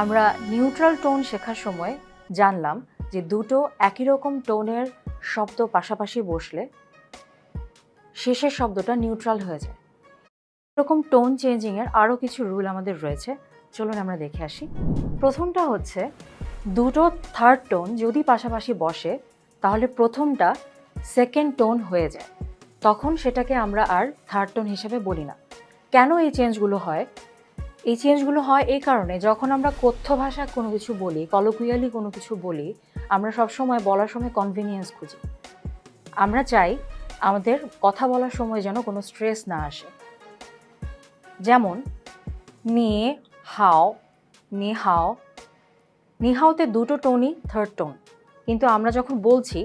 আমরা neutral tone শেখার সময় জানলাম যে দুটো একই রকম টোনের শব্দ পাশাপাশি বসলে শেষের শব্দটা নিউট্রাল হয়ে যায়। এরকম টোন চেঞ্জিংয়ের আরও কিছু রুল আমাদের রয়েছে, চলুন আমরা দেখে আসি। প্রথমটা হচ্ছে দুটো থার্ড টোন যদি পাশাপাশি বসে তাহলে প্রথমটা সেকেন্ড টোন হয়ে যায়, তখন সেটাকে আমরা আর থার্ড টোন হিসেবে বলি না। কেন এই চেঞ্জগুলো হয়? এই চেঞ্জগুলো হয় এই কারণে, যখন আমরা কথ্য ভাষায় কোনো কিছু বলি, কলোকুয়ালি কোনো কিছু বলি, আমরা সবসময় বলার সময় কনভিনিয়েন্স খুঁজি। আমরা চাই আমাদের কথা বলার সময় যেন কোনো স্ট্রেস না আসে। যেমন নি হাও, নি হাও, নি হাওতে দুটো টোনই থার্ড টোন, কিন্তু আমরা যখন বলছি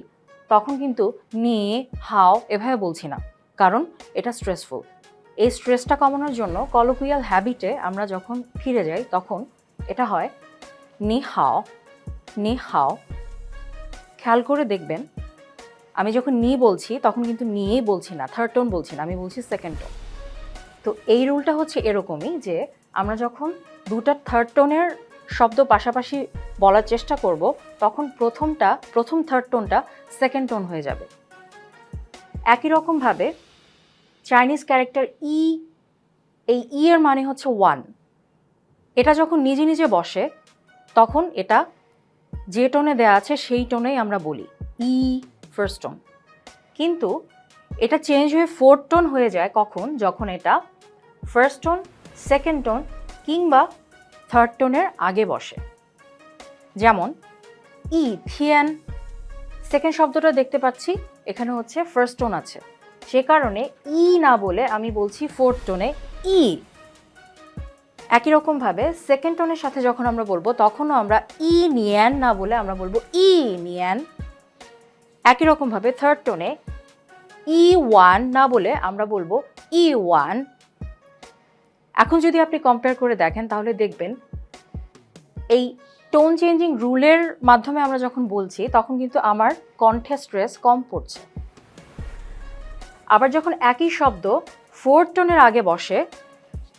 তখন কিন্তু নি হাও এভাবে বলছি না, কারণ এটা স্ট্রেসফুল। এই স্ট্রেসটা কমানোর জন্য কলোকুয়াল হ্যাবিটে আমরা যখন ফিরে যাই তখন এটা হয় নি হাও, নি হাও। খেয়াল করে দেখবেন আমি যখন নি বলছি তখন কিন্তু নিয়েই বলছি না, থার্ড টোন বলছি না, আমি বলছি সেকেন্ড টোন। তো এই রুলটা হচ্ছে এরকমই যে আমরা যখন দুটা থার্ড টোনের শব্দ পাশাপাশি বলার চেষ্টা করব তখন প্রথম থার্ড টোনটা সেকেন্ড টোন হয়ে যাবে। একই রকমভাবে চাইনিজ ক্যারেক্টার ই, এই ই এর মানে হচ্ছে ওয়ান। এটা যখন নিজে নিজে বসে তখন এটা যে টোনে দেয়া আছে সেই টোনেই আমরা বলি, ই ফার্স্ট টোন। কিন্তু এটা চেঞ্জ হয়ে ফোর্থ টোন হয়ে যায় কখন? যখন এটা ফার্স্ট টোন, সেকেন্ড টোন কিংবা থার্ড টোনের আগে বসে। যেমন ই থিয়ান, সেকেন্ড শব্দটা দেখতে পাচ্ছি এখানে হচ্ছে ফার্স্ট টোন আছে, সে কারণে ই না বলে আমি বলছি ফোর্থ টোনে ই। একই রকমভাবে সেকেন্ড টোনের সাথে যখন আমরা বলবো তখনও আমরা ই নিয়ান না বলে আমরা বলবো ই নিয়ান। একই রকমভাবে থার্ড টোনে ই ওয়ান না বলে আমরা বলবো ই ওয়ান। এখন যদি আপনি কম্পেয়ার করে দেখেন তাহলে দেখবেন এই টোন চেঞ্জিং রুলের মাধ্যমে আমরা যখন বলছি তখন কিন্তু আমার কণ্ঠে স্ট্রেস কম পড়ছে। আবার যখন একই শব্দ ফোর্থ টোনের আগে বসে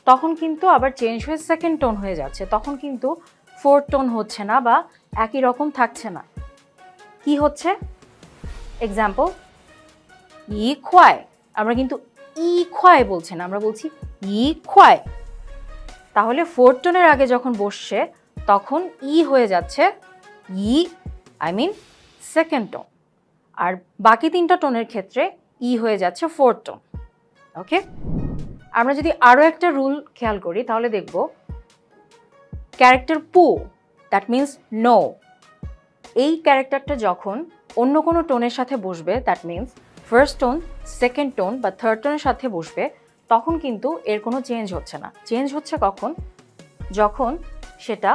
তখন কিন্তু আবার চেঞ্জ হয়ে সেকেন্ড টোন হয়ে যাচ্ছে, তখন কিন্তু ফোর্থ টোন হচ্ছে না বা একই রকম থাকছে না। কি হচ্ছে? এক্সাম্পল, ই খোয়াই, আমরা কিন্তু ই খোয়াই বলছি না, আমরা বলছি ই খোয়াই। তাহলে ফোর্থ টোনের আগে যখন বসছে তখন ই হয়ে যাচ্ছে ই, আই মিন সেকেন্ড টোন, আর বাকি তিনটা টোনের ক্ষেত্রে ই হয়ে যাচ্ছে ফোর্থ টোন। ওকে, আমরা যদি আরও একটা রুল খেয়াল করি তাহলে দেখব ক্যারেক্টার পু, দ্যাট মিন্স নো, এই ক্যারেক্টারটা যখন অন্য কোনো টোনের সাথে বসবে, that means first tone, second tone বা থার্ড টোনের সাথে বসবে, তখন কিন্তু এর কোনো চেঞ্জ হচ্ছে না। চেঞ্জ হচ্ছে কখন? যখন সেটা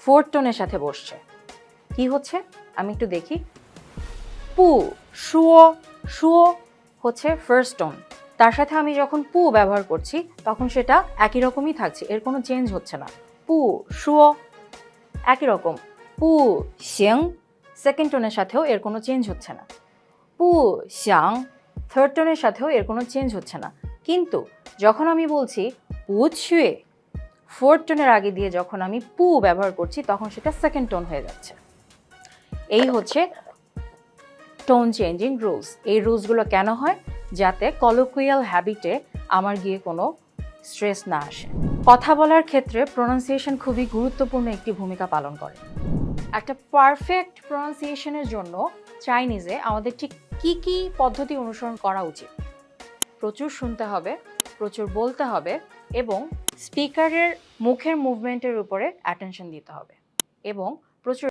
ফোর্থ টোনের সাথে বসছে। কি হচ্ছে আমি একটু দেখি। পু, শুয়ো, শুয়ো হচ্ছে ফার্স্ট টোন, তার সাথে আমি যখন পু ব্যবহার করছি তখন সেটা একই রকমই থাকছে, এর কোনো চেঞ্জ হচ্ছে না। পু শুয়ো। একই রকম পু শিং, সেকেন্ড টোনের সাথেও এর কোনো চেঞ্জ হচ্ছে না। পু শিয়াং, থার্ড টোনের সাথেও এর কোনো চেঞ্জ হচ্ছে না। কিন্তু যখন আমি বলছি পু ছুয়ে, ফোর্থ টোনের আগে দিয়ে যখন আমি পু ব্যবহার করছি তখন সেটা সেকেন্ড টোন হয়ে যাচ্ছে। এই হচ্ছে টোন চেঞ্জিং রুলস। এই রুলসগুলো কেন হয়? যাতে কলোকুয়াল হ্যাবিটে আমার গিয়ে কোনো স্ট্রেস না আসে। কথা বলার ক্ষেত্রে প্রোনাউন্সিয়েশন খুবই গুরুত্বপূর্ণ একটি ভূমিকা পালন করে। একটা পারফেক্ট প্রোনাউন্সিয়েশনের জন্য চাইনিজে আমাদের ঠিক কী কী পদ্ধতি অনুসরণ করা উচিত? প্রচুর শুনতে হবে, প্রচুর বলতে হবে এবং স্পিকারের মুখের মুভমেন্টের উপরে অ্যাটেনশন দিতে হবে এবং প্রচুর